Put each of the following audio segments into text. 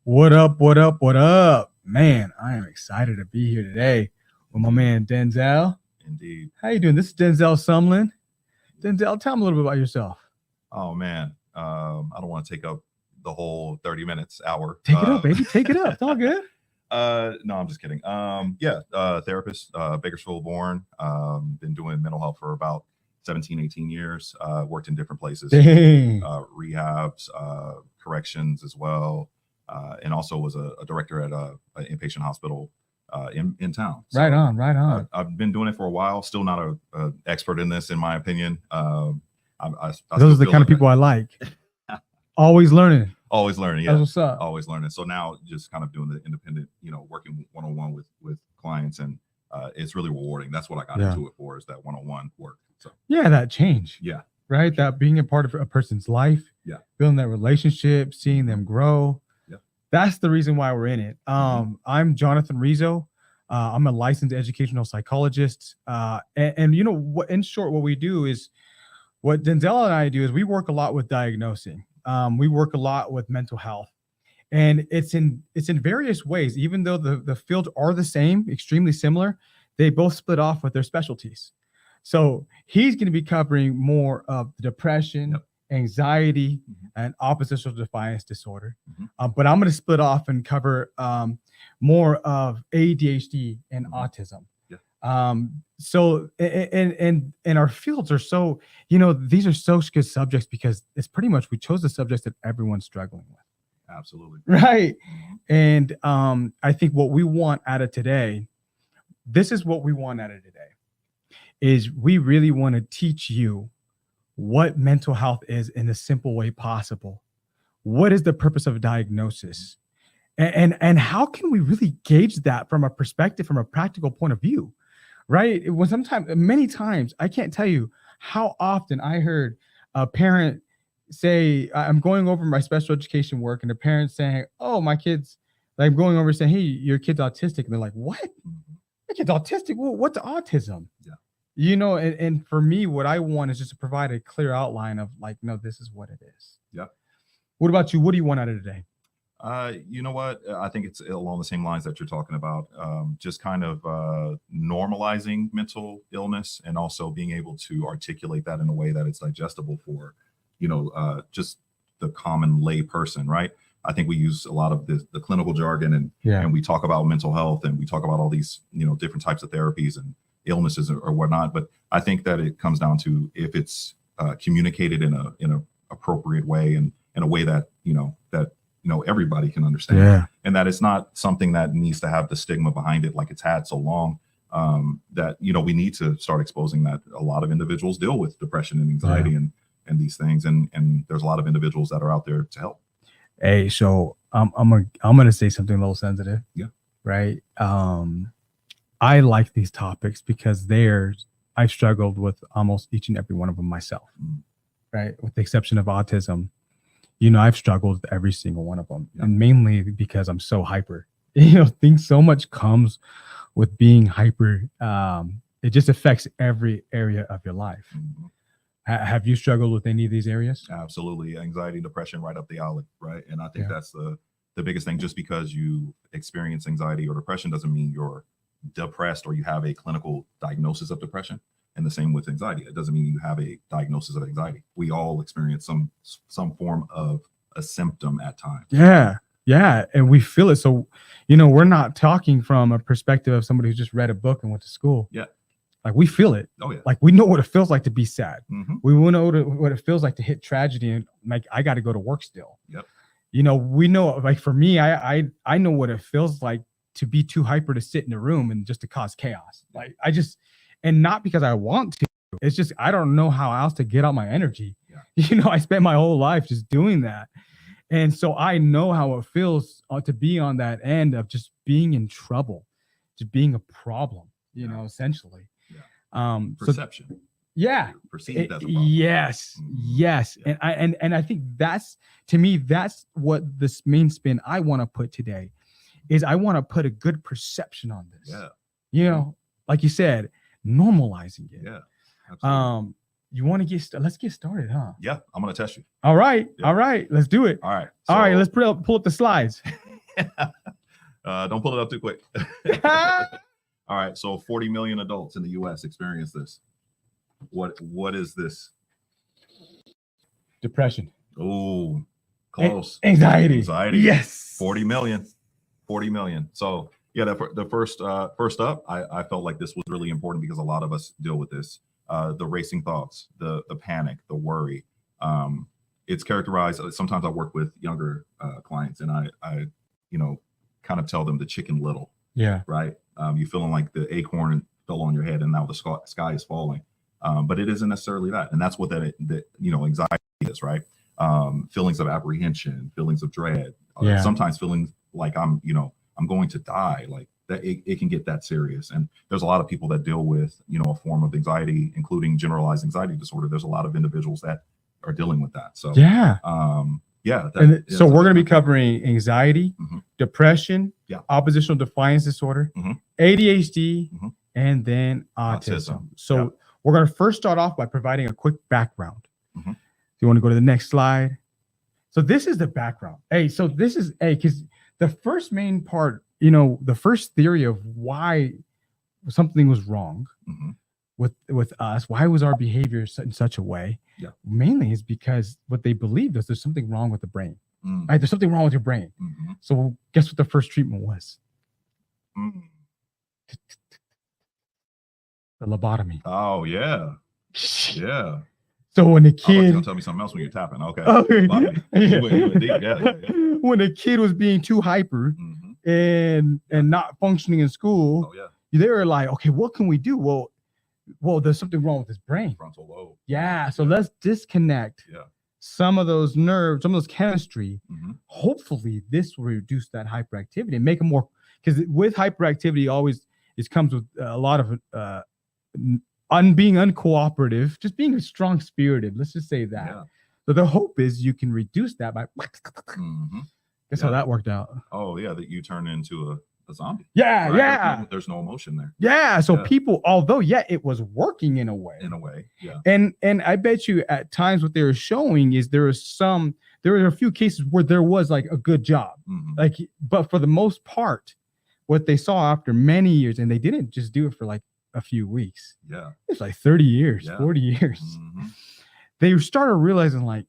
What up? What up? What up? Man, I am excited to be here today with my man Denzel. Indeed. How you doing? This is Denzel Sumlin. Denzel, tell me a little bit about yourself. Oh man, I don't want to take up the whole 30 minutes, hour. Take it up, baby. Take it up. It's all good. No, I'm just kidding. Therapist, Bakersfield born. Been doing mental health for about 17, 18 years. Worked in different places, Dang. rehabs, corrections as well, and also was a director at an inpatient hospital in town. So, right on. I've been doing it for a while. Still not a expert in this, in my opinion. Those are the kind of people I like. Always learning. Always learning. Yeah. That's what's up. Always learning. So now just kind of doing the independent, working one-on-one with clients, and it's really rewarding. That's what I got into it for, is that one-on-one work. So yeah, that change. Yeah. Right. That being a part of a person's life. Yeah. Building that relationship, seeing them grow. Yeah. That's the reason why we're in it. I'm Jonathan Rizzo. I'm a licensed educational psychologist. And you know what, in short, what we do is, what Denzel and I do is we work a lot with diagnosing. We work a lot with mental health, and it's in various ways. Even though the fields are the same, extremely similar, they both split off with their specialties. So he's going to be covering more of the depression, anxiety, and oppositional defiance disorder. But I'm going to split off and cover more of ADHD and autism. So and our fields are so, these are so good subjects because it's pretty much, we chose the subjects that everyone's struggling with. Absolutely. Right. And I think what we want out of today, is we really want to teach you what mental health is in the simple way possible. What is the purpose of a diagnosis? And how can we really gauge that from a perspective, from a practical point of view? Right. Many times, I can't tell you how often I heard a parent say, I'm going over my special education work, and the parent saying, oh, my kid's, like, going over saying, hey, your kid's autistic. And they're like, what? My kid's autistic? Well, what's autism? Yeah. And for me, what I want is just to provide a clear outline of, like, no, this is what it is. Yeah. What about you? What do you want out of today? You know what? I think it's along the same lines that you're talking about. Just kind of normalizing mental illness, and also being able to articulate that in a way that it's digestible for, just the common lay person, right? I think we use a lot of the clinical jargon, and we talk about mental health, and we talk about all these, different types of therapies and illnesses or whatnot. But I think that it comes down to, if it's communicated in a appropriate way, and in a way that, everybody can understand, and that it's not something that needs to have the stigma behind it like it's had so long, that, we need to start exposing that a lot of individuals deal with depression and anxiety and these things. And there's a lot of individuals that are out there to help. Hey, so I'm gonna say something a little sensitive. Yeah. Right. I like these topics because I've struggled with almost each and every one of them myself. Right. With the exception of autism. I've struggled with every single one of them, and mainly because I'm so hyper. Things so much comes with being hyper. It just affects every area of your life. Have you struggled with any of these areas? Absolutely. Anxiety, depression, right up the alley, right? And I think that's the biggest thing. Just because you experience anxiety or depression doesn't mean you're depressed or you have a clinical diagnosis of depression. And the same with anxiety. It doesn't mean you have a diagnosis of anxiety. We all experience some form of a symptom at times. Yeah. And we feel it. So, we're not talking from a perspective of somebody who just read a book and went to school. Yeah. Like, we feel it. Oh, yeah. Like, we know what it feels like to be sad. We know what it feels like to hit tragedy, and, like, I got to go to work still. Yep. We know, like, for me, I know what it feels like to be too hyper to sit in a room and just to cause chaos. Like, and not because I want to, it's just, I don't know how else to get out my energy. Yeah. I spent my whole life just doing that. And so I know how it feels to be on that end of just being in trouble, just being a problem, essentially. Yeah. Perception. Perceived as a problem. Yes. Yeah. And I think that's what this main spin I want to put today is, I want to put a good perception on this. Yeah. Like you said, normalizing it. Yeah. Absolutely. You want to let's get started, huh? Yeah, I'm gonna test you. All right. Let's do it. All right. Let's pull up the slides. Don't pull it up too quick. All right, so 40 million adults in the U.S. experience this. What is this? Depression. Oh, close. Anxiety. Anxiety. Yes. 40 million. 40 million. So yeah, the first up, I felt like this was really important because a lot of us deal with this. The racing thoughts, the panic, the worry. It's characterized. Sometimes I work with younger clients, and I kind of tell them the chicken little. Yeah. Right. You feeling like the acorn fell on your head, and now the sky is falling. But it isn't necessarily that, and that's what that anxiety is, right? Feelings of apprehension, feelings of dread. Sometimes feelings like I'm going to die, like that. It can get that serious, and there's a lot of people that deal with a form of anxiety, including generalized anxiety disorder. There's a lot of individuals that are dealing with that. So so we're going to be covering anxiety, depression, oppositional defiance disorder, ADHD, and then autism. So we're going to first start off by providing a quick background. Do you want to go to the next slide? So this is the background. Because the first main part, the first theory of why something was wrong with us, why was our behavior in such a way? Mainly is because what they believed is there's something wrong with the brain. Right? There's something wrong with your brain. So guess what the first treatment was? The lobotomy. Oh yeah. Yeah. So when the kid, you're gonna tell me something else when you're tapping. Okay. When the kid was being too hyper and not functioning in school, they were like, okay, what can we do? Well, there's something wrong with his brain. Frontal lobe. Yeah. So let's disconnect some of those nerves, some of those chemistry. Hopefully this will reduce that hyperactivity and make it more, because with hyperactivity always it comes with a lot of being uncooperative, just being strong spirited. Let's just say that. So the hope is you can reduce that by guess how that worked out. Oh yeah, that you turn into a zombie. Yeah, right? yeah. There's no emotion there. Yeah. So people, although it was working in a way. Yeah. And I bet you at times what they were showing is there were a few cases where there was like a good job. But for the most part, what they saw after many years, and they didn't just do it for like a few weeks. It's like 30 years, 40 years. They started realizing like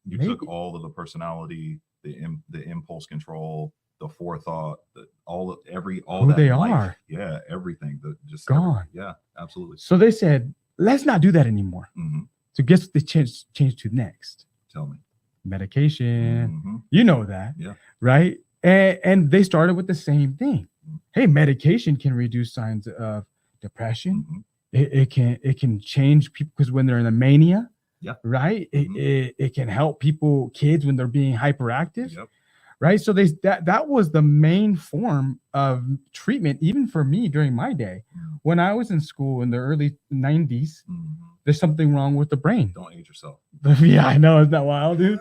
you took all of the personality, the impulse control, the forethought, all who that they life. are. Yeah, everything. Just gone. Yeah, absolutely. So they said, let's not do that anymore. So guess what they changed to next? Tell me. Medication. You know that. Yeah. Right? And they started with the same thing. Hey, medication can reduce signs of depression. It can change people because when they're in a mania, right? It can help kids when they're being hyperactive. Right. So that was the main form of treatment, even for me during my day. When I was in school in the early 90s, there's something wrong with the brain. Don't age yourself. Yeah, I know. Isn't that wild, dude?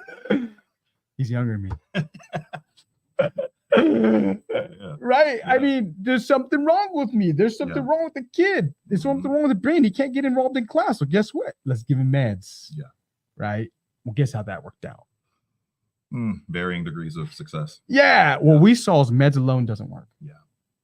He's younger than me. Right. I mean, there's something wrong with me. There's something wrong with the kid. There's something wrong with the brain. He can't get involved in class. So guess what? Let's give him meds. Right. Well, guess how that worked out? Varying degrees of success. Yeah. What we saw is meds alone doesn't work.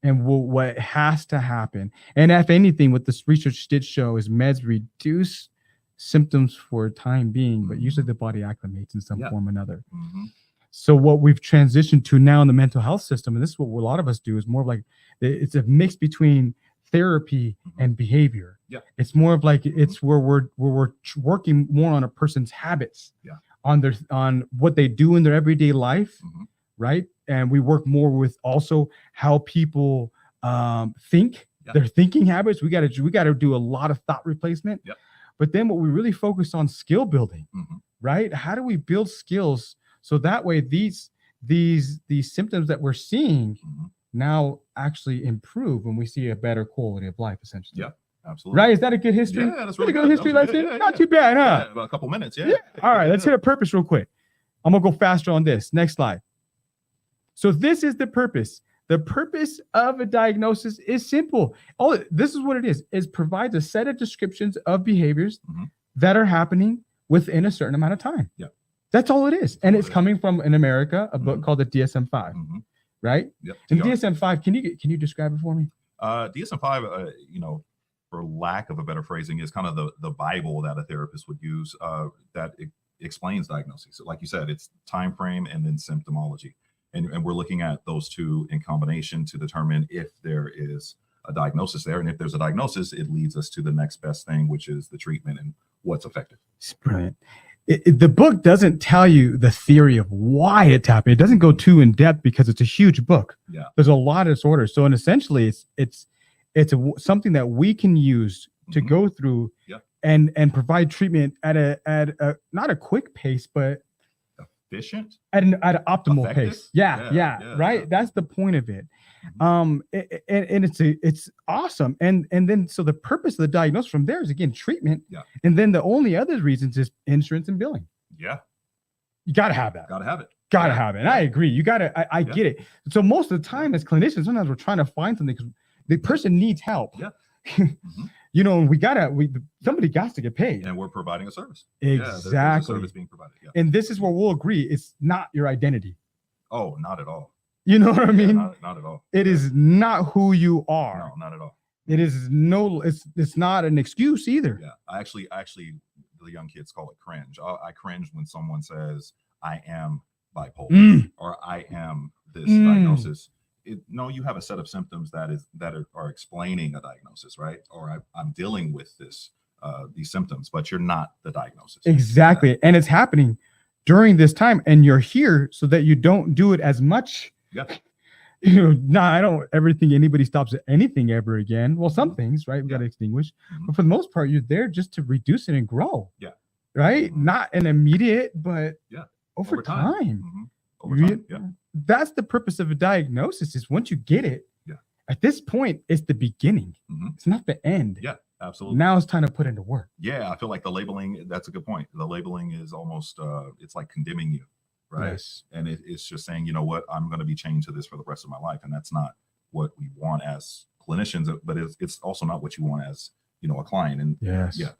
And what has to happen, and if anything, what this research did show is meds reduce symptoms for a time being, but usually the body acclimates in some form or another. So what we've transitioned to now in the mental health system, and this is what a lot of us do, is more of like it's a mix between therapy and behavior. It's more of like it's where we're working more on a person's habits, on what they do in their everyday life, right? And we work more with also how people think, their thinking habits. We got to do a lot of thought replacement. But then what we really focus on skill building, right? How do we build skills so that way these symptoms that we're seeing now actually improve when we see a better quality of life, essentially. Absolutely. Right? Is that a good history? Yeah, that's really good history lesson. Not too bad, huh? About a couple minutes. All right, let's hit a purpose real quick. I'm gonna go faster on this. Next slide. So this is the purpose. The purpose of a diagnosis is simple. This is what it is. It provides a set of descriptions of behaviors that are happening within a certain amount of time. That's all it is. And it's coming from, in America, a book called the DSM-5. right? Yep. And TR. DSM-5, can you describe it for me? DSM-5, for lack of a better phrasing, is kind of the Bible that a therapist would use, that explains diagnosis. So like you said, it's time frame and then symptomology, and we're looking at those two in combination to determine if there is a diagnosis there, and if there's a diagnosis, it leads us to the next best thing, which is the treatment and what's effective. It's brilliant. The book doesn't tell you the theory of why it's happening. It doesn't go too in depth because it's a huge book. Yeah. There's a lot of disorders. So, and essentially, it's something that we can use to go through and provide treatment at a not a quick pace, but efficient, at an optimal effective pace. Yeah, right. That's the point of it. And it's awesome. And then so the purpose of the diagnosis from there is again treatment. Yeah. And then the only other reasons is insurance and billing. Yeah. You gotta have that. Gotta have it. Gotta have it. And I agree. You gotta. I get it. So most of the time, as clinicians, sometimes we're trying to find something because the person needs help. Yeah. Somebody got to get paid. And we're providing a service. Exactly. Yeah, there's a service being provided. Yeah. And this is where we'll agree. It's not your identity. Oh, not at all. You know what I mean? Not at all. It is not who you are. No, not at all. It is it's not an excuse either. Yeah. I actually, the young kids call it cringe. I cringe when someone says, I am bipolar or I am this diagnosis. You have a set of symptoms that are explaining a diagnosis, right? Or I'm dealing with these symptoms, but you're not the diagnosis. Exactly. And it's happening during this time, and you're here so that you don't do it as much. Yeah. I don't ever think anybody stops at anything ever again. Well, some things, right? We got to extinguish. But for the most part, you're there just to reduce it and grow. Yeah. Right? Not an immediate, but over time. Over time. Yeah. That's the purpose of a diagnosis, is once you get it, at this point, it's the beginning. It's not the end. Yeah, absolutely. Now it's time to put into work. Yeah, I feel like the labeling, that's a good point. The labeling is almost, it's like condemning you, right? Yes. And it's just saying, you know what, I'm going to be chained to this for the rest of my life. And that's not what we want as clinicians, but it's also not what you want as, a client. And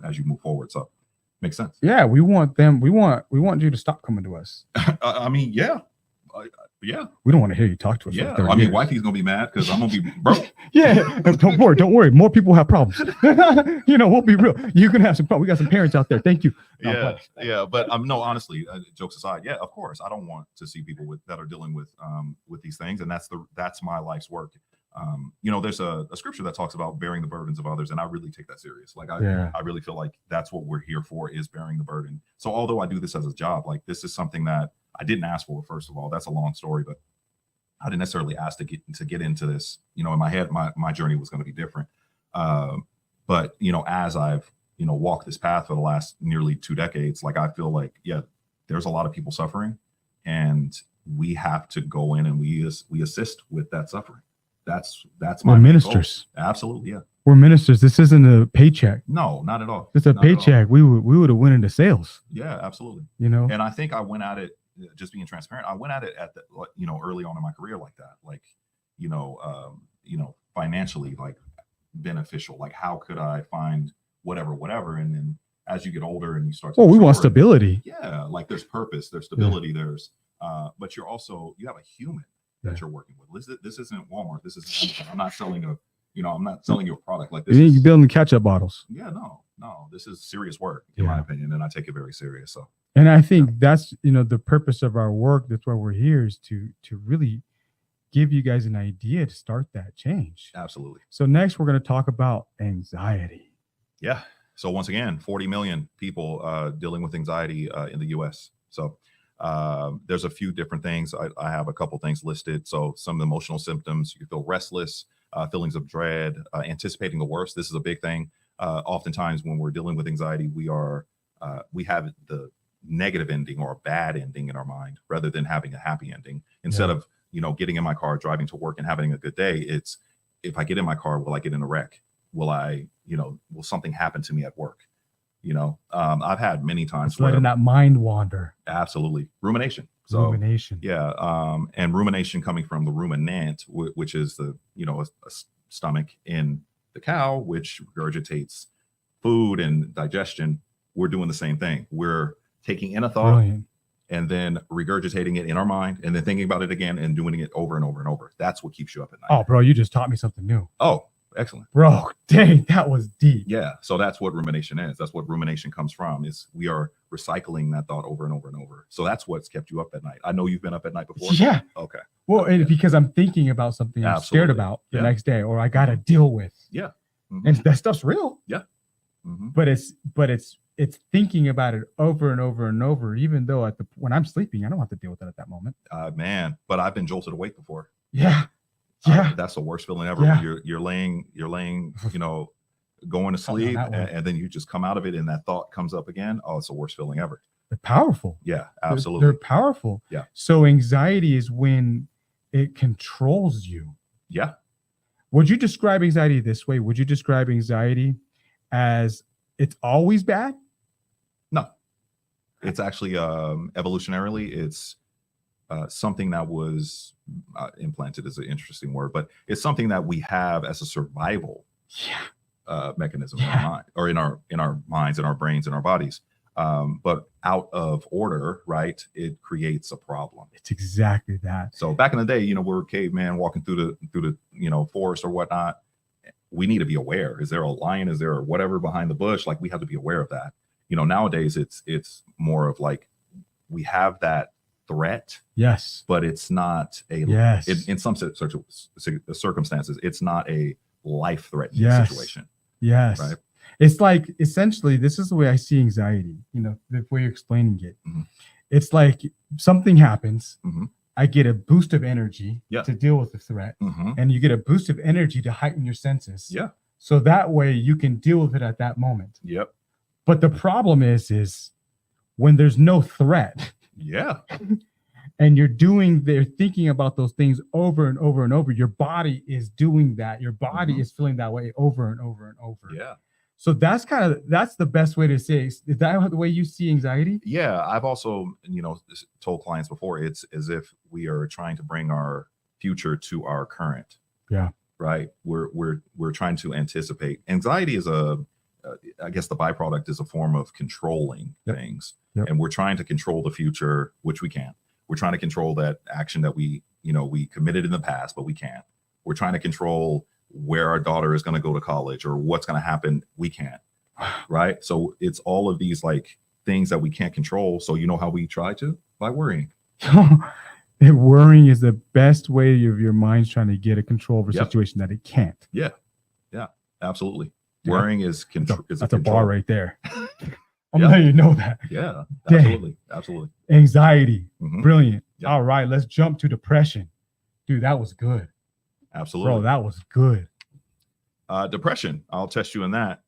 as you move forward. So makes sense. Yeah, we want you to stop coming to us. I mean, yeah. Yeah. We don't want to hear you talk to us. Yeah. I mean, wifey's going to be mad because I'm going to be broke. Yeah. Don't worry. More people have problems. We'll be real. You're going to have some problems. We got some parents out there. Thank you. Yeah. But no, honestly, jokes aside, yeah, of course, I don't want to see people that are dealing with these things. And that's my life's work. There's a scripture that talks about bearing the burdens of others, and I really take that serious. Like I really feel like that's what we're here for, is bearing the burden. So although I do this as a job, like this is something that I didn't ask for. First of all, that's a long story, but I didn't necessarily ask to get into this. In my head, my journey was going to be different. But as I've walked this path for the last nearly 2 decades, like I feel like there's a lot of people suffering, and we have to go in and we assist with that suffering. That's my ministers. Goal. Absolutely, yeah. We're ministers. This isn't a paycheck. No, not at all. It's a paycheck. We would have went into sales. Yeah, absolutely. And I think I went at it, just being transparent. I went at it at the early on in my career like that, like financially like beneficial. Like how could I find whatever, and then as you get older and you start to we want stability. Yeah, like there's purpose, there's stability, there's but you have a human that you're working with. This isn't Walmart. This is I'm not selling I'm not selling you a product like this. You're building ketchup bottles. Yeah, no. This is serious work in my opinion, and I take it very serious. So. And I think that's the purpose of our work. That's why we're here, is to really give you guys an idea to start that change. Absolutely. So next we're going to talk about anxiety. Yeah. So once again, 40 million people dealing with anxiety in the U.S. So there's a few different things. I have a couple things listed. So some emotional symptoms: you feel restless, feelings of dread, anticipating the worst. This is a big thing. Oftentimes when we're dealing with anxiety, we have the negative ending or a bad ending in our mind rather than having a happy ending. Instead of getting in my car, driving to work and having a good day, it's, if I get in my car, will I get in a wreck? Will I will something happen to me at work? I've had many times it's letting that mind wander. Absolutely. Rumination. So rumination. And rumination coming from the ruminant, which is the a stomach in the cow, which regurgitates food and digestion. We're doing the same thing. We're taking in a thought, and then regurgitating it in our mind and then thinking about it again and doing it over and over and over. That's what keeps you up at night. Oh, bro, you just taught me something new. Oh, excellent. Bro, dang, that was deep. Yeah. So that's what rumination is. That's what rumination comes from, is we are recycling that thought over and over and over. So that's what's kept you up at night. I know you've been up at night before. Yeah. Okay. Well, and Yeah. because I'm thinking about something I'm scared Absolutely. about the Yeah. next day, or I got to deal with. Yeah. Mhm. And that stuff's real, Mhm. but it's thinking about it over and over and over, even though when I'm sleeping, I don't have to deal with it at that moment. Man, but I've been jolted awake before. Yeah. Yeah. That's the worst feeling ever. Yeah. You're laying, going to Taught me on sleep, that one. and then you just come out of it, and that thought comes up again. Oh, it's the worst feeling ever. They're powerful. Yeah, They're- absolutely. They're powerful. Yeah. So anxiety is when it controls you. Yeah. Would you describe anxiety this way? Would you describe anxiety as it's always bad? No, it's actually evolutionarily, it's something that was implanted is an interesting word, but it's something that we have as a survival Yeah. mechanism in our mind, or in our minds, in our brains, in our bodies. But out of order, right? It creates a problem. It's exactly that. So back in the day, we're caveman walking through the forest or whatnot. We need to be aware. Is there a lion? Is there whatever behind the bush? Like, we have to be aware of that. Nowadays it's more of like, we have that threat, Yes. but it's not a Yes. in some circumstances, it's not a life-threatening Yes. situation. Yes. Right. It's like, essentially, this is the way I see anxiety, the way you're explaining it. Mhm. It's like something happens. Mhm. I get a boost of energy Yeah. to deal with the threat. Mhm. And you get a boost of energy to heighten your senses. Yeah. So that way you can deal with it at that moment. Yep. But the problem is when there's no threat Yeah. and they're thinking about those things over and over and over, your body is doing that. Your body Mhm. is feeling that way over and over and over. Yeah. So that's the best way to say it. Is that the way you see anxiety? Yeah. I've also, told clients before, it's as if we are trying to bring our future to our current. Yeah. Right. We're trying to anticipate. Anxiety is I guess the byproduct is a form of controlling Yep. things. Yep. And we're trying to control the future, which we can't. We're trying to control that action that we committed in the past, but we can't. We're trying to control where our daughter is going to go to college or what's going to happen. We can't. Right. So it's all of these like things that we can't control. So how we try to? By worrying. Worrying is the best way of your mind's trying to get a control of a Yep. situation that it can't. Yeah. Absolutely. Yeah. Worrying is That's a control. bar right there. I'm Yeah. letting you know that. Yeah. Dang. Absolutely. Anxiety. Mhm. Brilliant. Yeah. All right, let's jump to depression. Dude, that was good. Absolutely. Bro, that was good. Depression. I'll test you in that.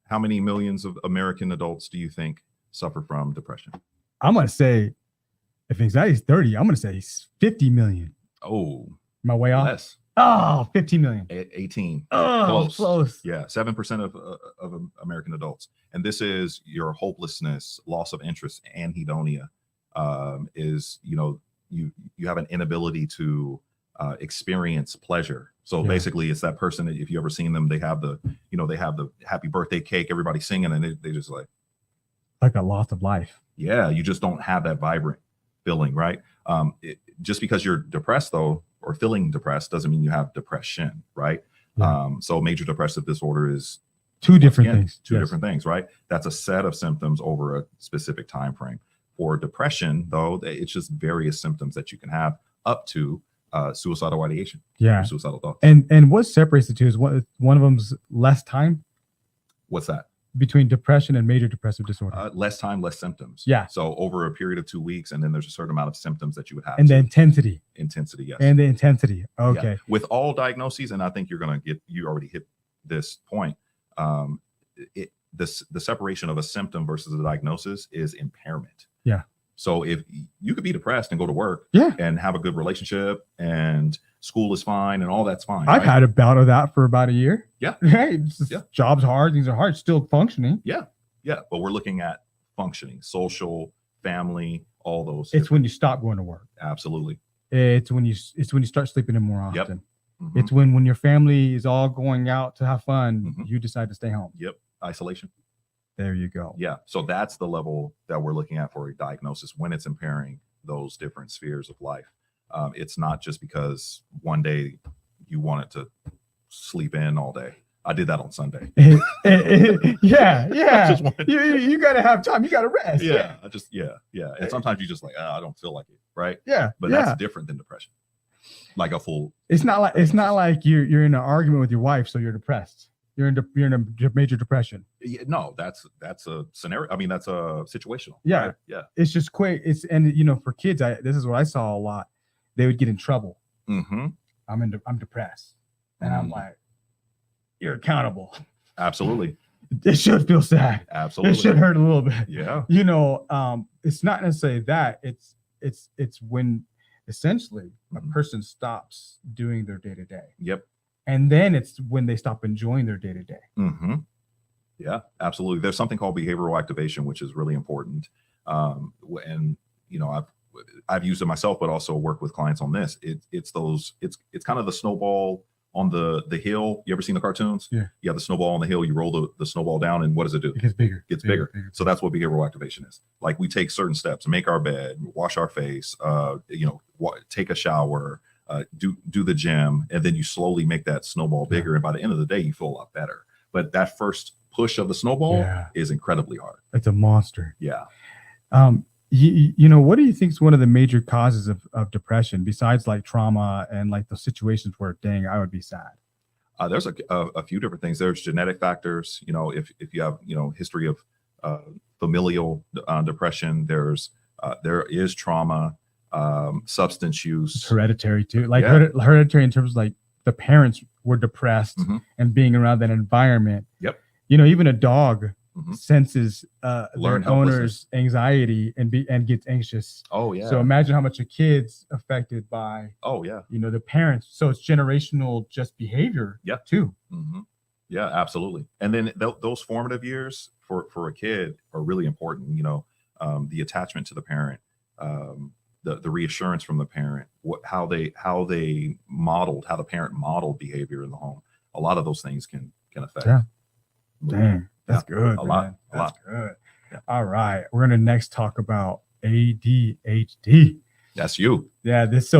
How many millions of American adults do you think suffer from depression? I'm going to say, if anxiety is 30, I'm going to say 50 million. Oh, Am I way off? less. Oh, 15 million. 18. Oh, close. Yeah, 7% of American adults. And this is your hopelessness, loss of interest, anhedonia. Is you have an inability to experience pleasure. So Yeah. basically, it's that person that, if you ever seen them, they have the happy birthday cake, everybody singing, and they just like, Like a loss of life. yeah, you just don't have that vibrant feeling, right? Just because you're depressed though, or feeling depressed, doesn't mean you have depression, right? Yeah. So major depressive disorder is Two different again, things. two Yes. different things, right? That's a set of symptoms over a specific time frame. For depression, though, it's just various symptoms that you can have, up to suicidal ideation, Yeah. or suicidal thoughts. And what separates the two is one of them's less time What's that? between depression and major depressive disorder. Less time, less symptoms. Yeah. So over a period of 2 weeks, and then there's a certain amount of symptoms that you would have. And the too. intensity. Intensity, yes. And the intensity. Yeah. Okay. With all diagnoses, and I think you already hit this point. The separation of a symptom versus a diagnosis is impairment. Yeah. So if you could be depressed and go to work, Yeah. and have a good relationship, and school is fine, and all that's fine. I've right? had a bout of that for about a year. Yeah. Right. It's just Yeah. Job's hard. Things are hard. Still functioning. Yeah, but we're looking at functioning, social, family, all those. It's different- when you stop going to work. absolutely. It's when you start sleeping in more Yep. often. Mhm. It's when your family is all going out to have fun, Mhm. you decide to stay home. Yep. Isolation. There you go. Yeah. So that's the level that we're looking at for a diagnosis when it's impairing those different spheres of life. It's not just because one day you wanted to sleep in all day. I did that on Sunday. Yeah. Just wanted- You got to have time. You got to rest. Yeah. And sometimes you just like, I don't feel like it. Right. Yeah. But that's different than depression. Like a full. It's not like you're in an argument with your wife, so you're depressed. You're in a major depression. Yeah, no, that's a scenario. I mean, that's a situational. Yeah. Right? Yeah. It's just quick. And for kids, this is what I saw a lot. They would get in trouble. Mm-hmm. I'm depressed, and I'm like, you're accountable. Absolutely. It should feel sad. Absolutely. It should hurt a little bit. Yeah. It's not necessarily that. It's when essentially a Mhm. person stops doing their day to day, Yep. and then it's when they stop enjoying their day to day. Mm-hmm. Yeah, absolutely. There's something called behavioral activation, which is really important. And I've used it myself, but also work with clients on this. It's kind of the snowball on the hill. You ever seen the cartoons? Yeah. You have the snowball on the hill, you roll the snowball down, and what does it do? It gets bigger. Gets bigger. So that's what behavioral activation is. Like we take certain steps, make our bed, wash our face, take a shower, do the gym, and then you slowly make that snowball bigger. And by the end of the day, you feel a lot better. But that first push of the snowball is incredibly hard. It's a monster. Yeah. What do you think is one of the major causes of depression besides like trauma and like the situations where, dang, I would be sad? There's a few different things. There's genetic factors. If you have history of familial depression, there is trauma, substance use. It's hereditary too. Like Yeah. hereditary in terms of like the parents were depressed Mhm. and being around that environment. Yep. Even a dog Mhm. senses Learn their owner's anxiety and gets anxious. Oh yeah. So imagine how much a kid's affected by Oh yeah. the parents. So it's generational just behavior too. Mm-hmm. Yeah, absolutely. And then those formative years for a kid are really important. The attachment to the parent, the reassurance from the parent, how the parent modeled behavior in the home. A lot of those things can affect. Yeah. mood. Dang, that's good. A lot, man. a That's lot. good. Yeah. All right. We're going to next talk about ADHD. That's you. Yeah. This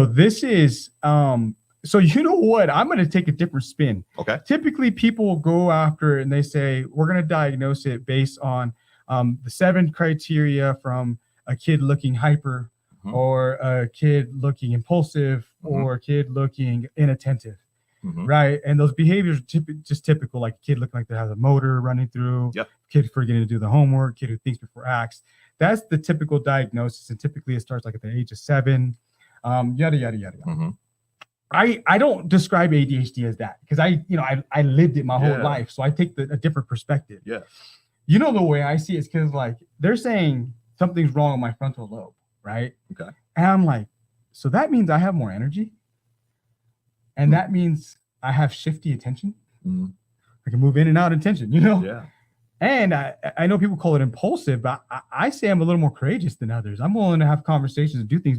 is, so you know what? I'm going to take a different spin. Okay. Typically people go after it and they say, we're going to diagnose it based on the 7 criteria from a kid looking hyper Mhm. or a kid looking impulsive Mhm. or a kid looking inattentive. Mhm. Right. And those behaviors are just typical, like a kid looking like they have a motor running through, Yep. kid forgetting to do the homework, kid who thinks before acts. That's the typical diagnosis. And typically it starts like at the age of 7, yada, yada, yada. Mhm. I don't describe ADHD as that because I lived it my whole Yeah. life. So I take a different perspective. Yeah. The way I see it is because like they're saying something's wrong with my frontal lobe. Right. Okay. And I'm like, so that means I have more energy. And that means I have shifty attention. Mhm. I can move in and out of attention, Yeah. And I know people call it impulsive, but I say I'm a little more courageous than others. I'm willing to have conversations and do things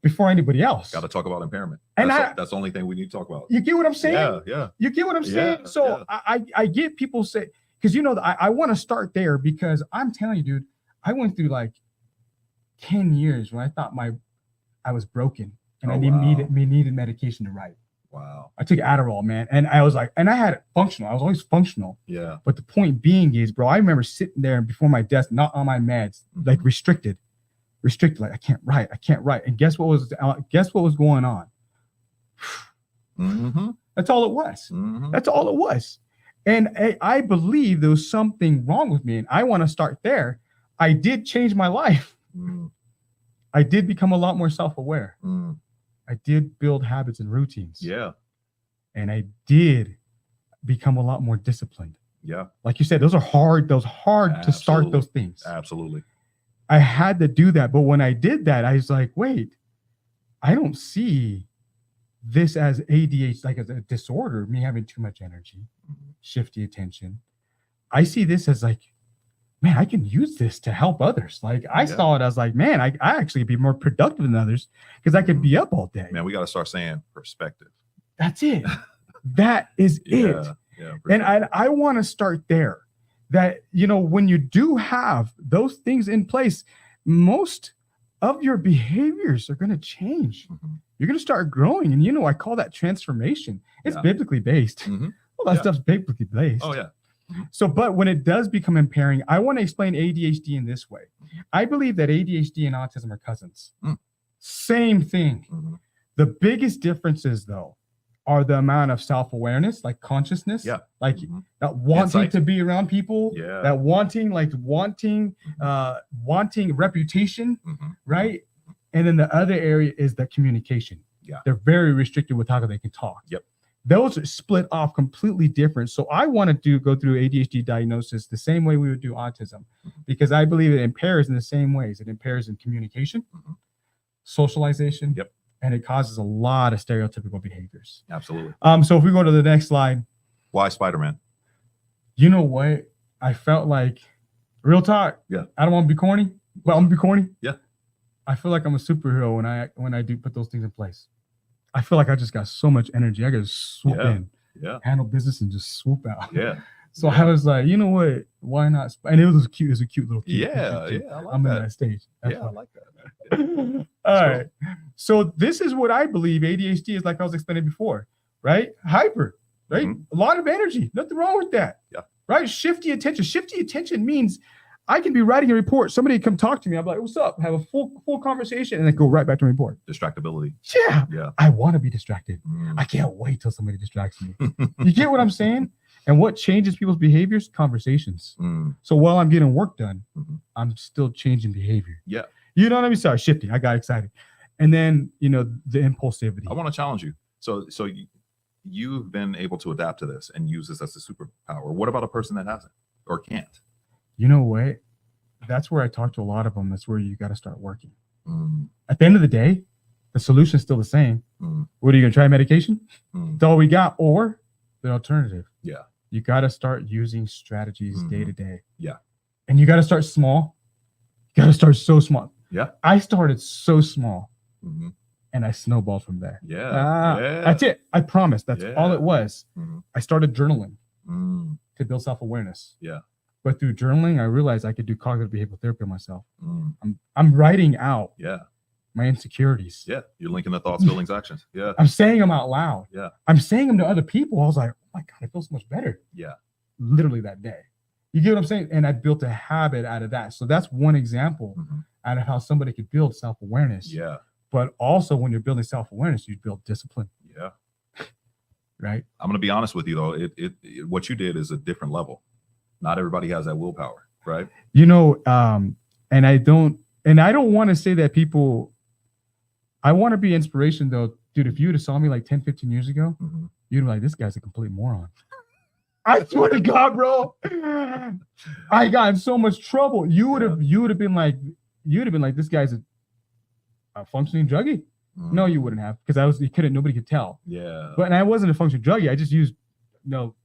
before anybody else. Got to talk about impairment. And That's the only thing we need to talk about. You get what I'm saying? Yeah. Yeah. You get what I'm saying? Yeah, So I get people say, because I want to start there because I'm telling you, dude, I went through like 10 years when I thought I was broken and Oh, I needed medication to write. Wow. I took Adderall, man. And I was like, and I had it functional. I was always functional. Yeah. But the point being is, bro, I remember sitting there before my desk, not on my meds, like restricted, like I can't write. And guess what was going on? Mm-hmm. That's all it was. Mm-hmm. That's all it was. And I believe there was something wrong with me. And I want to start there. I did change my life. Mm-hmm. I did become a lot more self-aware. Mm-hmm. I did build habits and routines. Yeah. And I did become a lot more disciplined. Yeah. Like you said, those are hard to start Absolutely. those things. Absolutely. I had to do that. But when I did that, I was like, wait, I don't see this as ADHD, like as a disorder, me having too much energy, shifty attention. I see this as like, man, I can use this to help others. Like I saw it as like, man, I actually be more productive than others because I could be up all day. Man, we got to start saying perspective. That's it. That is it. Yeah. And I want to start there that, when you do have those things in place, most of your behaviors are going to change. Mhm. You're going to start growing. And, I call that transformation. It's Yeah. biblically based. Mhm. All that Yeah. stuff's biblically based. Oh yeah. So, but when it does become impairing, I want to explain ADHD in this way. I believe that ADHD and autism are cousins. Mm. Same thing. Mhm. The biggest differences, though, are the amount of self-awareness, like consciousness, Yeah. like Mhm. that wanting Insight. to be around people, Yeah. that wanting reputation, Mhm. right? And then the other area is the communication. Yeah. They're very restricted with how they can talk. Yep. Those are split off completely different. So I want to go through ADHD diagnosis the same way we would do autism, Mhm. because I believe it impairs in the same ways. It impairs in communication, Mhm. socialization, Yep. and it causes a lot of stereotypical behaviors. Absolutely. So if we go to the next slide, Why Spider-Man? you know what? I felt like, real talk. Yeah. I don't want to be corny, but I'm gonna be corny. Yeah. I feel like I'm a superhero when I do put those things in place. I feel like I just got so much energy. I could just swoop Yeah. in, Yeah. handle business, and just swoop out. Yeah. So I was like, you know what? Why not? And it was cute. It was a cute little kid. Yeah. Yeah. I like I'm in that. that stage. That's Yeah. I fine. like that. All right. So this is what I believe ADHD is, like I was explaining before, right? Hyper, right? Mhm. A lot of energy. Nothing wrong with that. Yeah. Right? Shifty attention. Shifty attention means I can be writing a report. Somebody come talk to me. I'm like, what's up? Have a full conversation and then go right back to the report. Distractibility. Yeah. Yeah. I want to be distracted. Mm. I can't wait till somebody distracts me. You get what I'm saying? And what changes people's behaviors? Conversations. Mm. So while I'm getting work done, Mhm. I'm still changing behavior. Yeah. You know what I mean? Sorry, shifting. I got excited. And then, the impulsivity. I want to challenge you. So you've been able to adapt to this and use this as a superpower. What about a person that hasn't or can't? You know what? That's where I talk to a lot of them. That's where you got to start working. Mm. At the end of the day, the solution is still the same. Mm. What are you going to try? Medication? Mm. That's all we got. Or the alternative. Yeah. You got to start using strategies Mhm. day to day. Yeah. And you got to start small. You got to start so small. Yeah. I started so small Mhm. and I snowballed from there. Yeah. Yeah. That's it. I promise. That's Yeah. all it was. Mhm. I started journaling Mm. to build self-awareness. Yeah. But through journaling, I realized I could do cognitive behavioral therapy on myself. Mm. I'm writing out Yeah. my insecurities. Yeah. You're linking the thoughts, feelings, actions. Yeah. I'm saying them out loud. Yeah. I'm saying them to other people. I was like, oh my God, I feel so much better. Yeah. Literally that day. You get what I'm saying? And I built a habit out of that. So that's one example Mhm. out of how somebody could build self-awareness. Yeah. But also when you're building self-awareness, you build discipline, Yeah. right? I'm going to be honest with you though. What you did is a different level. Not everybody has that willpower, right? And I don't want to say that people, I want to be inspiration though. Dude, if you would have saw me like 10, 15 years ago, Mhm. you'd be like, this guy's a complete moron. I swear to God, bro. I got in so much trouble. You would have been like, this guy's a functioning druggie. Mm. No, you wouldn't have, because nobody could tell. Yeah. But I wasn't a functioning druggie. I just used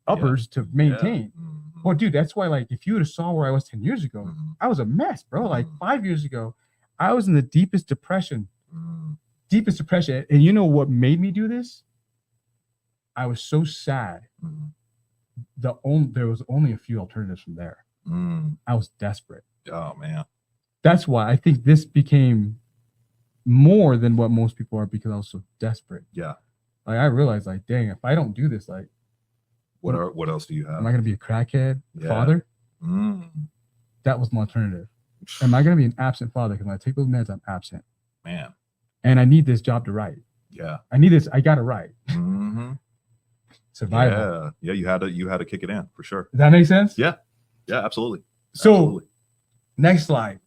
uppers to maintain. Yeah. Mhm. Well, dude, that's why, like, if you would have saw where I was 10 years ago, Mhm. I was a mess, bro. Like Mhm. 5 years ago, I was in the deepest depression. Mm. And you know what made me do this? I was so sad. Mhm. There was only a few alternatives from there. Mm. I was desperate. Oh man. That's why I think this became more than what most people are, because I was so desperate. Yeah. Like I realized, like, dang, if I don't do this, like, What else do you have? am I gonna be a crackhead Yeah. father? Mm. That was my alternative. Am I gonna be an absent father? Because when I take those meds, I'm absent. Man. And I need this job to write. Yeah. I need this. I gotta write. Mm-hmm. Survival. Yeah. You had to kick it in for sure. Does that make sense? Yeah. Yeah. Absolutely. So Absolutely. next slide.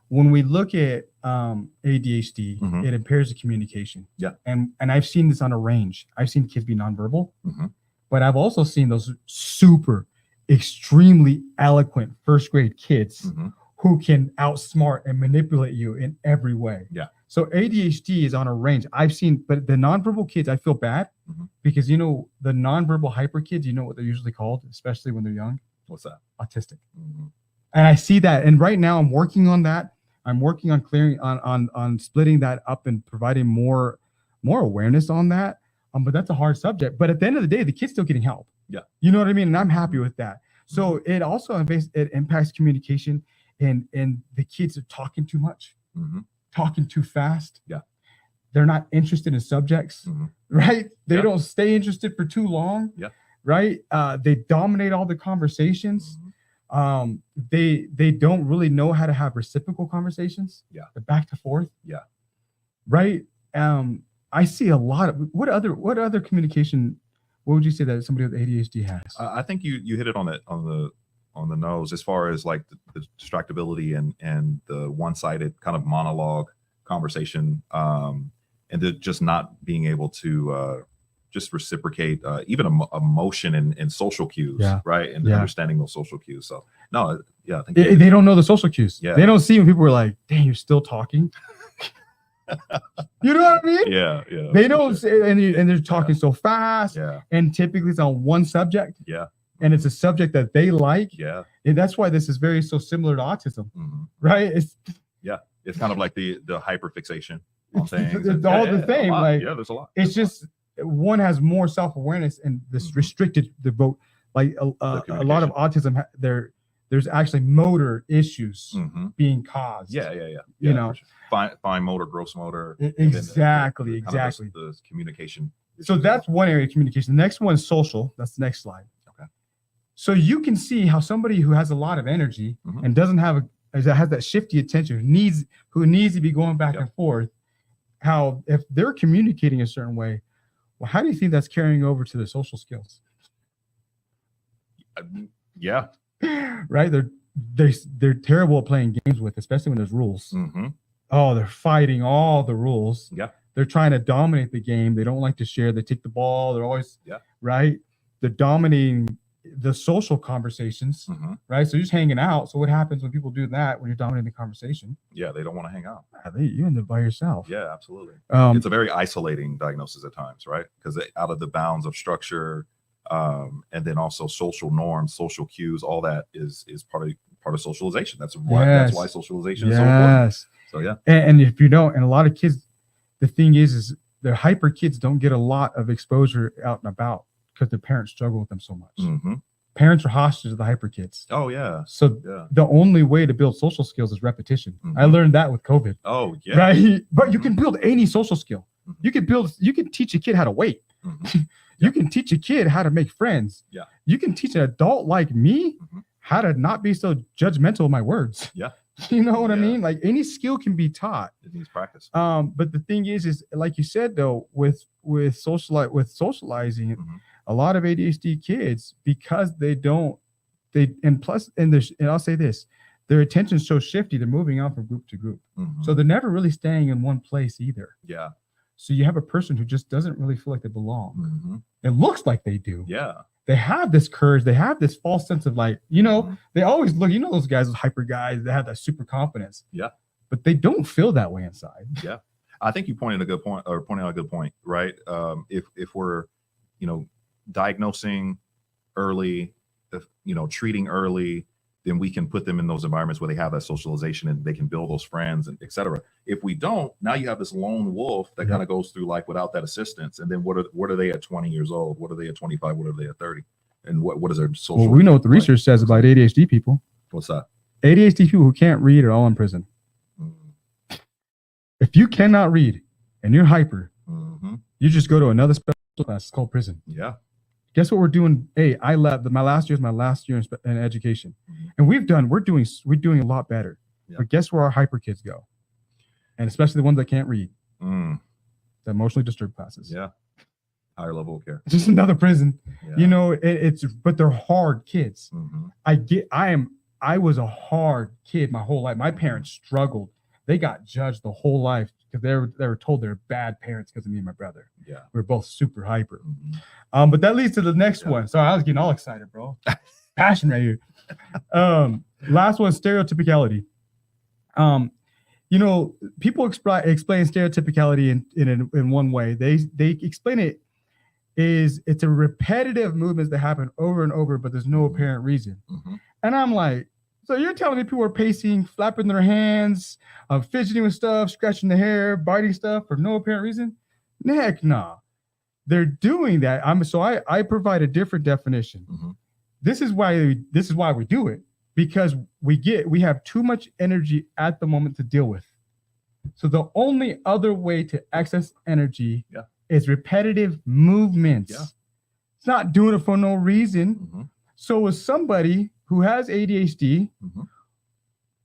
When we look at ADHD, Mhm. it impairs the communication. Yeah. And I've seen this on a range. I've seen kids be nonverbal, Mhm. but I've also seen those super, extremely eloquent first grade kids Mhm. who can outsmart and manipulate you in every way. Yeah. So ADHD is on a range. I've seen, but the nonverbal kids, I feel bad Mhm. because, the nonverbal hyper kids, you know what they're usually called, especially when they're young? What's that? Autistic. Mhm. And I see that. And right now I'm working on that. I'm working on clearing on splitting that up and providing more awareness on that. But that's a hard subject. But at the end of the day, the kid's still getting help. Yeah. You know what I mean? And I'm happy with that. So it also impacts communication, and the kids are talking too much, talking too fast. Yeah. They're not interested in subjects, right? They don't stay interested for too long. Yeah. Right. They dominate all the conversations. They don't really know how to have reciprocal conversations. Yeah. The back to forth. Yeah. Right. I see a lot of what other communication. What would you say that somebody with ADHD has? I think you hit it on the nose as far as like the distractibility and the one-sided kind of monologue conversation, and just not being able to just reciprocate even emotion and social cues, right? And understanding those social cues. So no, I think they don't know the social cues. Yeah. They don't see when people are like, "Dang, you're still talking." You know what I mean? Yeah. They don't say, and they're talking so fast. Yeah. And typically it's on one subject. Yeah. And it's a subject that they like. Yeah. And that's why this is so similar to autism, right? It's kind of like the hyperfixation on things. It's all the same. Like, there's a lot. It's just one has more self-awareness and this restricted the vote. Like a lot of autism, there's actually motor issues being caused. Yeah. You know, sure. Fine motor, gross motor. Exactly. The communication. So that's one area of communication. The next one is social. That's the next slide. Okay. So you can see how somebody who has a lot of energy and doesn't have has that shifty attention, who needs to be going back and forth, how if they're communicating a certain way, well, how do you think that's carrying over to the social skills? Yeah. Right. They're terrible at playing games with, especially when there's rules. Oh, they're fighting all the rules. Yeah. They're trying to dominate the game. They don't like to share. They take the ball. They're always right. They're dominating the social conversations, right? So you're just hanging out. So what happens when people do that when you're dominating the conversation? Yeah, they don't want to hang out. You end up by yourself. Yeah, absolutely. It's a very isolating diagnosis at times, right? Because out of the bounds of structure, and then also social norms, social cues, all that is part of socialization. That's why socialization is so important. So yeah. And if you don't, and a lot of kids, the thing is the hyper kids don't get a lot of exposure out and about because their parents struggle with them so much. Parents are hostages of the hyper kids. Oh yeah. So the only way to build social skills is repetition. I learned that with COVID. Oh yeah. Right. But you can build any social skill. You can teach a kid how to wait. You can teach a kid how to make friends. Yeah. You can teach an adult like me how to not be so judgmental of my words. Yeah. You know what I mean? Like any skill can be taught. It needs practice. But the thing is like you said though, with socializing, a lot of ADHD kids, because I'll say this, their attention's so shifty, they're moving on from group to group. So they're never really staying in one place either. Yeah. So you have a person who just doesn't really feel like they belong. It looks like they do. Yeah. They have this courage. They have this false sense of like, they always look, those guys, those hyper guys that have that super confidence. Yeah. But they don't feel that way inside. Yeah. I think you pointed out a good point, right? If we're, diagnosing early, treating early, then we can put them in those environments where they have that socialization and they can build those friends and et cetera. If we don't, now you have this lone wolf that kind of goes through life without that assistance. And then what are they at 20 years old? What are they at 25? What are they at 30? And what is their social? Well, we know what the research says about ADHD people. What's that? ADHD people who can't read are all in prison. If you cannot read and you're hyper, you just go to another special class. It's called prison. Yeah. Guess what we're doing? Hey, I left. My last year is my last year in education, and we're doing a lot better. Yeah. But guess where our hyper kids go, and especially the ones that can't read, the emotionally disturbed classes. Yeah, higher level of care. Just another prison. Yeah. But they're hard kids. I was a hard kid my whole life. My parents struggled. They got judged the whole life because they were told they're bad parents because of me and my brother. Yeah, we're both super hyper. But that leads to the next one. Sorry, I was getting all excited, bro. Passion right here. Last one, stereotypicality. People explain stereotypicality in one way. They explain it is it's a repetitive movements that happen over and over, but there's no apparent reason. And I'm like, so you're telling me people are pacing, flapping their hands, fidgeting with stuff, scratching the hair, biting stuff for no apparent reason? Heck, nah. they're doing that. I provide a different definition. Mhm. This is why we do it, because we have too much energy at the moment to deal with. So the only other way to access energy Yeah. is repetitive movements. Yeah. It's not doing it for no reason. Mhm. So as somebody who has ADHD, Mhm.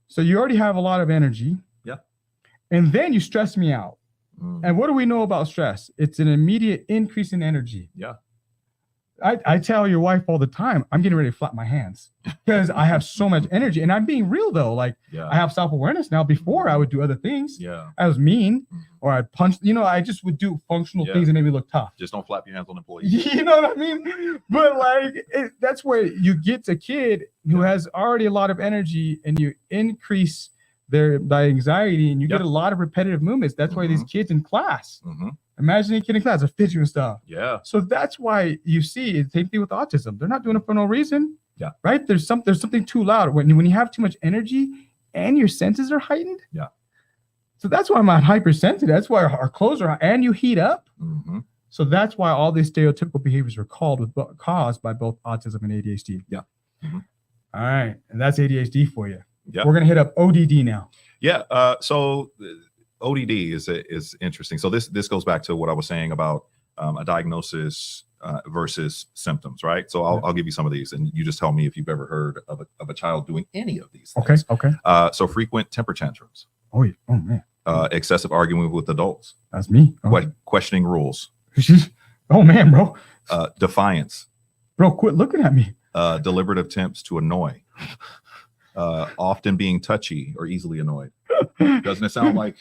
so you already have a lot of energy. Yeah. And then you stress me out. Mm. And what do we know about stress? It's an immediate increase in energy. Yeah. I tell your wife all the time, I'm getting ready to flap my hands because I have so much energy. And I'm being real though. Like Yeah. I have self-awareness now. Before I would do other things. Yeah. I was mean Mhm. or I'd punch, I just would do functional Yeah. things that made me look tough. Just don't flap your hands on employees. You know what I mean? But like that's where you get a kid who has already a lot of energy and you increase their anxiety and you get a lot of repetitive movements. That's why these kids in class, imagine a kid in class are fidgeting and stuff. Yeah. So that's why you see the same thing with autism. They're not doing it for no reason. Yeah. Right? There's something too loud. When you have too much energy and your senses are heightened. Yeah. So that's why I'm hypersensitive. That's why our clothes are, and you heat up. Mm-hmm. So that's why all these stereotypical behaviors are caused by both autism and ADHD. Yeah. Mm-hmm. All right. And that's ADHD for you. Yeah. We're going to hit up ODD now. Yeah. So ODD is interesting. So this goes back to what I was saying about a diagnosis versus symptoms, right? So I'll give you some of these, and you just tell me if you've ever heard of a child doing any of these things. Okay. So frequent temper tantrums. Oh, yeah. Oh man. Excessive arguing with adults. That's me. Oh. Questioning rules. Oh man, bro. Defiance. Bro, quit looking at me. Deliberate attempts to annoy. Often being touchy or easily annoyed. Doesn't it sound like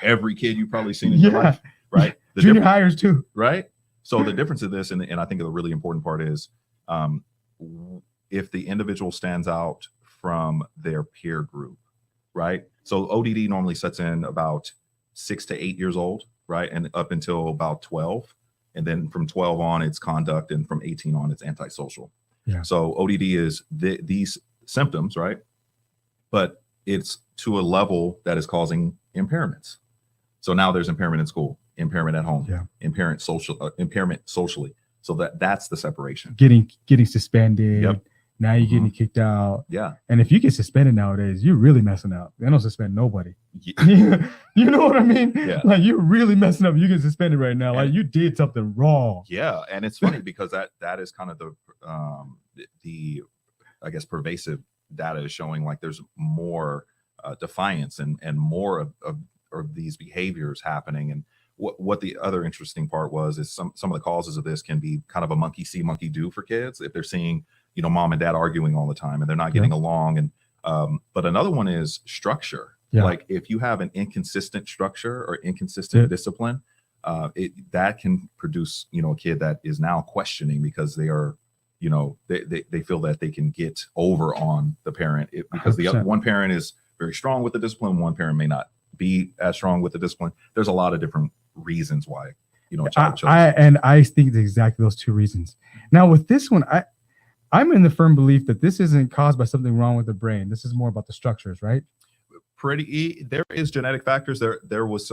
every kid you've probably seen in your life? Right? The Junior hires too. Right? So the difference of this, and I think the really important part is if the individual stands out from their peer group, right? So ODD normally sets in about 6 to 8 years old, right? And up until about 12. And then from 12 on, it's conduct. And from 18 on, it's antisocial. Yeah. So ODD is these symptoms, right? But it's to a level that is causing impairments. So now there's impairment in school, impairment at home, impairment socially. So that's the separation. Getting suspended. Yep. Now you're getting kicked out. Yeah. And if you get suspended nowadays, you're really messing up. They don't suspend nobody. Yeah. You know what I mean? Yeah. Like you're really messing up. You get suspended right now. Like you did something wrong. Yeah. And it's funny because that is kind of the I guess pervasive data is showing like there's more defiance and more of these behaviors happening. And what the other interesting part was is some of the causes of this can be kind of a monkey see, monkey do for kids if they're seeing, mom and dad arguing all the time and they're not getting along. And but another one is structure. Yeah. Like if you have an inconsistent structure or inconsistent discipline, that can produce, a kid that is now questioning because they are, they feel that they can get over on the parent because the one parent is very strong with the discipline. One parent may not be as strong with the discipline. There's a lot of different reasons why, I think it's exactly those two reasons. Now with this one, I'm in the firm belief that this isn't caused by something wrong with the brain. This is more about the structures, right? There is genetic factors. There was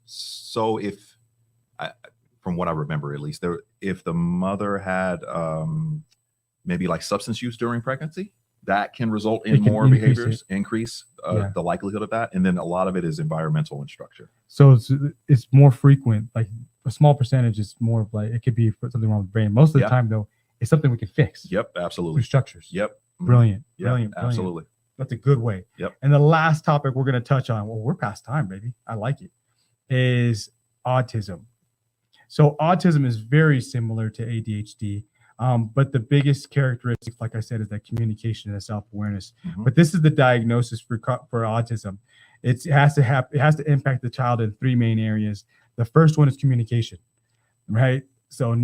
so if from what I remember, at least if the mother had maybe like substance use during pregnancy, that can result in more behaviors, increase the likelihood of that. And then a lot of it is environmental and structure. So it's more frequent, like a small percentage is more of like, it could be something wrong with the brain. Most of the time though, it's something we can fix. Yep, absolutely. Through structures. Yep. Brilliant. Yep, Brilliant. Absolutely. That's a good way. Yep. And the last topic we're going to touch on, well, we're past time, baby. I like it, is autism. So autism is very similar to ADHD, but the biggest characteristic, like I said, is that communication and self-awareness. Mm-hmm. But this is the diagnosis for autism. It has to impact the child in three main areas. The first one is communication, right? So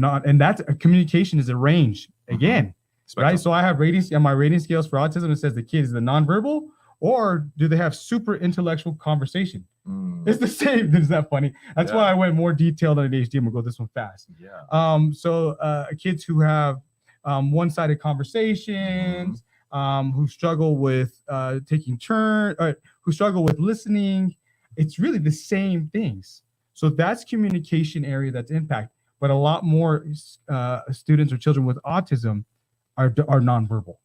communication is a range again, right? So I have ratings on my rating scales for autism. It says the kid is the nonverbal, or do they have super intellectual conversation? It's the same. Isn't that funny? That's why I went more detailed on ADHD. I'm gonna go this one fast. Yeah. So kids who have one-sided conversations, who struggle with taking turns, who struggle with listening, it's really the same things. So that's communication area that's impact. but a lot more students or children with autism are nonverbal,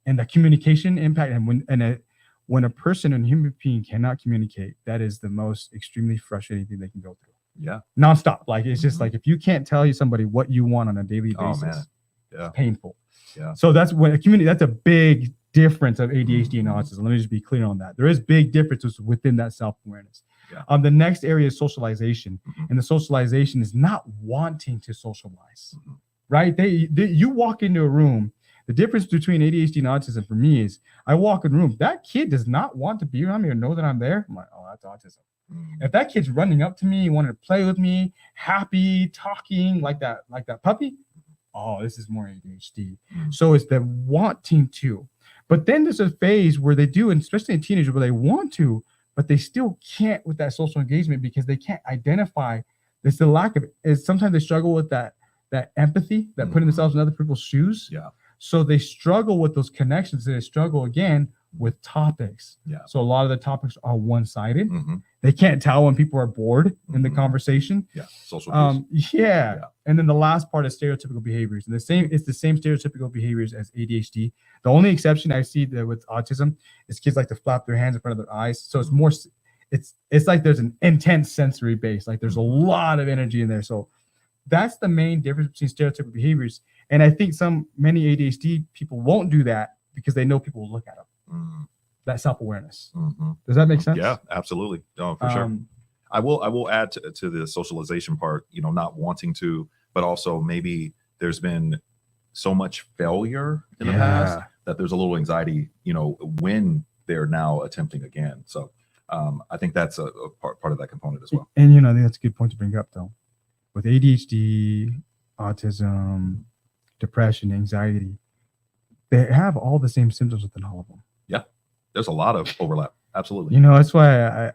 and the communication impact. And when a person and human being cannot communicate, that is the most extremely frustrating thing they can go through. Yeah. Nonstop. Like it's just like if you can't tell somebody what you want on a daily Oh, basis, man. Yeah. it's painful. Yeah. So that's when a community. That's a big difference of ADHD and autism. Let me just be clear on that. There is big differences within that self-awareness. Yeah. The next area is socialization, and the socialization is not wanting to socialize, right? You walk into a room. The difference between ADHD and autism for me is I walk in a room. That kid does not want to be around me or know that I'm there. I'm like, oh, that's autism. If that kid's running up to me, wanting to play with me, happy, talking like that puppy, oh, this is more ADHD. So it's the wanting to. But then there's a phase where they do, and especially in teenagers, where they want to, but they still can't with that social engagement because they can't identify. There's the lack of it. Sometimes they struggle with that empathy, that putting themselves in other people's shoes. Yeah. So they struggle with those connections, and they struggle again with topics. Yeah. So a lot of the topics are one-sided. They can't tell when people are bored in the conversation. Yeah. Social cues. Yeah. And then the last part is stereotypical behaviors. And it's the same stereotypical behaviors as ADHD. The only exception I see that with autism is kids like to flap their hands in front of their eyes. So it's more, it's like there's an intense sensory base. Like there's a lot of energy in there. So that's the main difference between stereotypical behaviors. And I think many ADHD people won't do that because they know people will look at them. That self-awareness. Does that make sense? Yeah, absolutely. No, for sure. I will add to the socialization part, not wanting to, but also maybe there's been so much failure in the past that there's a little anxiety, when they're now attempting again. So I think that's a part of that component as well. And, I think that's a good point to bring up, though. With ADHD, autism, depression, anxiety, they have all the same symptoms within all of them. Yeah, there's a lot of overlap. Absolutely. That's why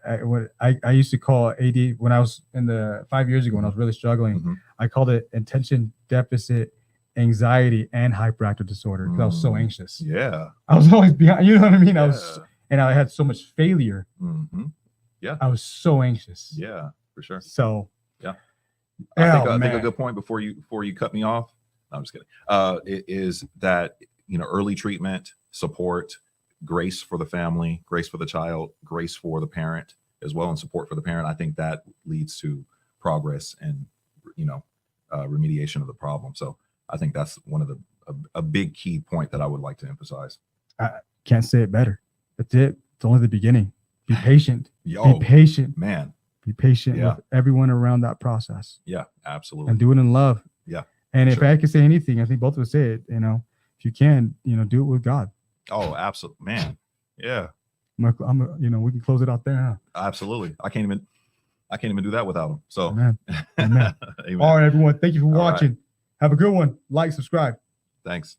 I used to call AD when I was 5 years ago when I was really struggling. I called it attention deficit anxiety and hyperactive disorder because I was so anxious. Yeah, I was always behind. You know what I mean? Yeah. I had so much failure. Yeah, I was so anxious. Yeah, for sure. So yeah, I think a good point before you cut me off. No, I'm just kidding. Is that early treatment, support, grace for the family, grace for the child, grace for the parent as well, and support for the parent. I think that leads to progress and remediation of the problem. So I think that's one of a big key point that I would like to emphasize. I can't say it better. That's it. It's only the beginning. Be patient. Be patient, man. Be patient with everyone around that process. Yeah, absolutely. And do it in love. Yeah. And if I could say anything, I think both of us say it. If you can, do it with God. Oh, absolutely, man. Yeah. We can close it out there, huh? Absolutely. I can't even do that without him. So, Amen. Amen. Amen. All right, everyone. Thank you for watching. Have a good one. Like, subscribe. Thanks.